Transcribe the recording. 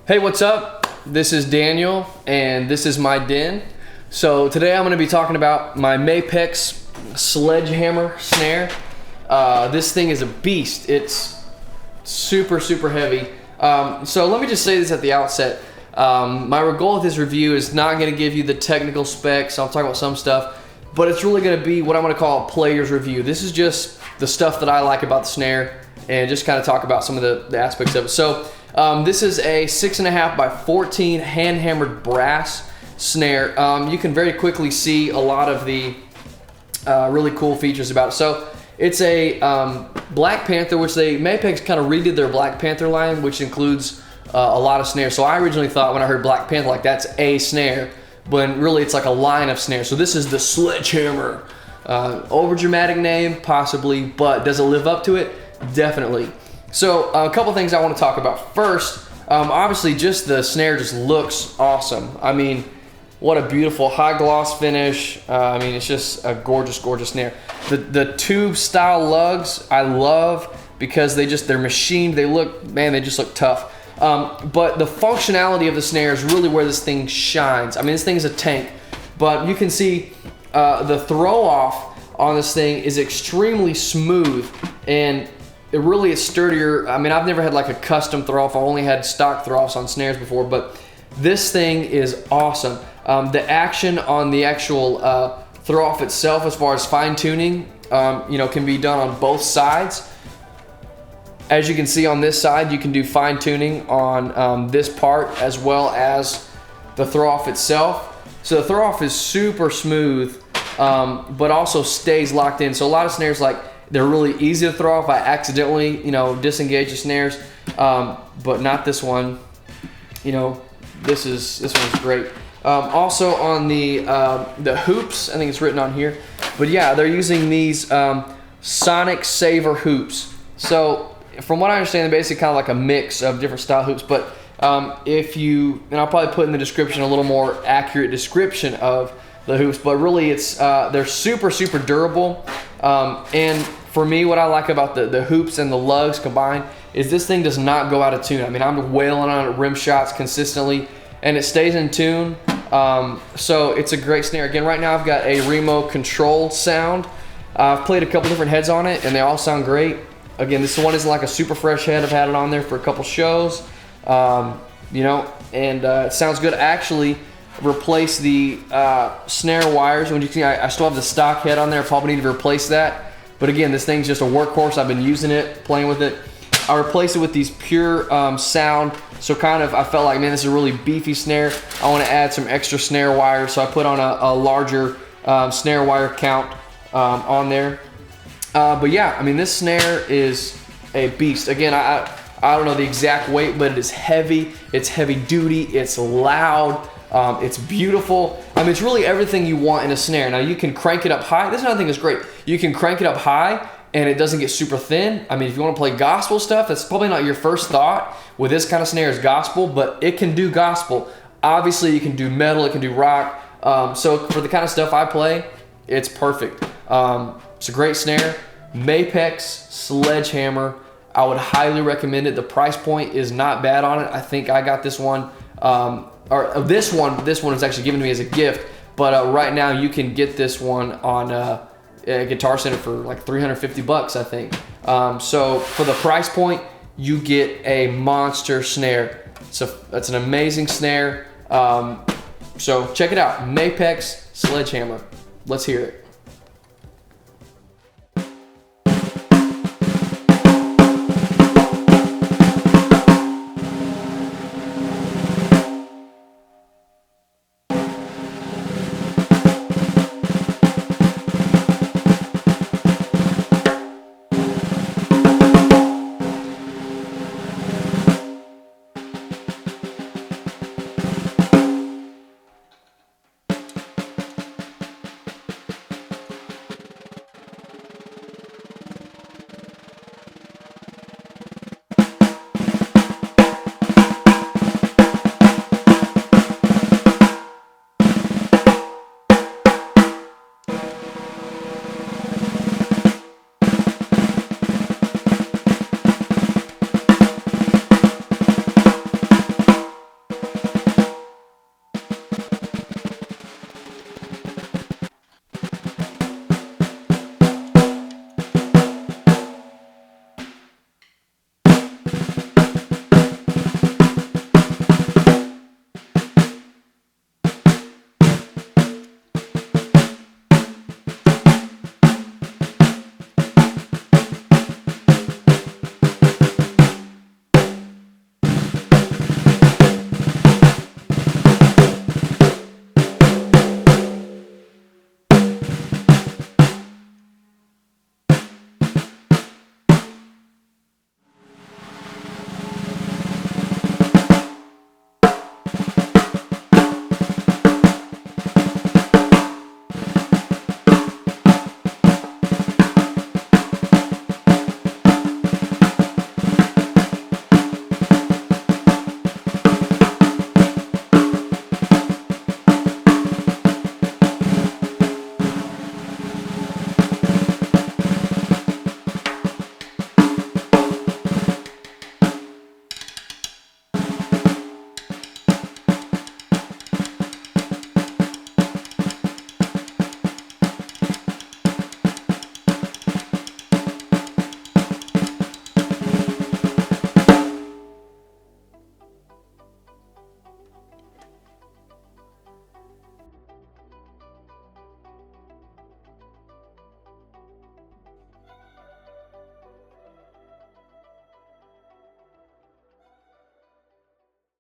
Hey, what's up? This is Daniel, and this is my den. So today I'm going to be talking about my Mapex Sledgehammer Snare. This thing is a beast. It's super heavy. So let me just say this at the outset. My goal with this review is not going to give you the technical specs. I'll talk about some stuff, but it's really going to be what I'm going to call a player's review. This is just the stuff that I like about the snare and just kind of talk about some of the aspects of it. So this is a 6.5 by 14 hand hammered brass snare. You can very quickly see a lot of the really cool features about it. So it's a Black Panther, which Mapex kind of redid their Black Panther line, which includes a lot of snares. So I originally thought when I heard Black Panther, like that's a snare, but really it's like a line of snares. So this is the Sledgehammer. Over dramatic name, possibly, but does it live up to it? Definitely. So a couple things I want to talk about. First, obviously just the snare just looks awesome. I mean, what a beautiful high gloss finish. I mean, it's just a gorgeous snare. The tube style lugs I love because they're machined. They just look tough. But the functionality of the snare is really where this thing shines. I mean, this thing's a tank, but you can see the throw off on this thing is extremely smooth, and it really is sturdier. I mean, I've never had like a custom throw off. I've only had stock throw offs on snares before, but this thing is awesome. The action on the actual throw off itself, as far as fine tuning, can be done on both sides. As you can see on this side, you can do fine tuning on this part as well as the throw off itself. So the throw off is super smooth, but also stays locked in. So a lot of snares, like, they're really easy to throw off. I accidentally, disengage the snares, but not this one. This one's great. Also on the hoops, I think it's written on here, but yeah, they're using these Sonic Saver hoops. So from what I understand, they're basically kind of like a mix of different style hoops, but and I'll probably put in the description a little more accurate description of the hoops, but really they're super durable. And for me, what I like about the hoops and the lugs combined is this thing does not go out of tune. I mean, I'm wailing on it rim shots consistently, and it stays in tune. So it's a great snare. Again, right now I've got a Remo controlled sound. I've played a couple different heads on it, and they all sound great. Again, this one isn't like a super fresh head. I've had it on there for a couple shows, and it sounds good. I actually replace the snare wires. When you see, I still have the stock head on there. I probably need to replace that. But again, this thing's just a workhorse. I've been using it, playing with it. I replace it with these pure sound. So I felt like, man, this is a really beefy snare. I want to add some extra snare wires. So I put on a larger snare wire count on there. But yeah, I mean, this snare is a beast. Again, I don't know the exact weight, but it is heavy. It's heavy duty. It's loud. It's beautiful. I mean, it's really everything you want in a snare. Now, you can crank it up high. This is another thing that's great. You can crank it up high, and it doesn't get super thin. I mean, if you want to play gospel stuff, that's probably not your first thought with this kind of snare is gospel, but it can do gospel. Obviously, you can do metal. It can do rock. So for the kind of stuff I play, it's perfect. It's a great snare. Mapex Sledgehammer. I would highly recommend it. The price point is not bad on it. I think I got this one, this one is actually given to me as a gift, but right now you can get this one on Guitar Center for like $350, I think. So for the price point, you get a monster snare. That's an amazing snare. So check it out, Mapex Sledgehammer. Let's hear it.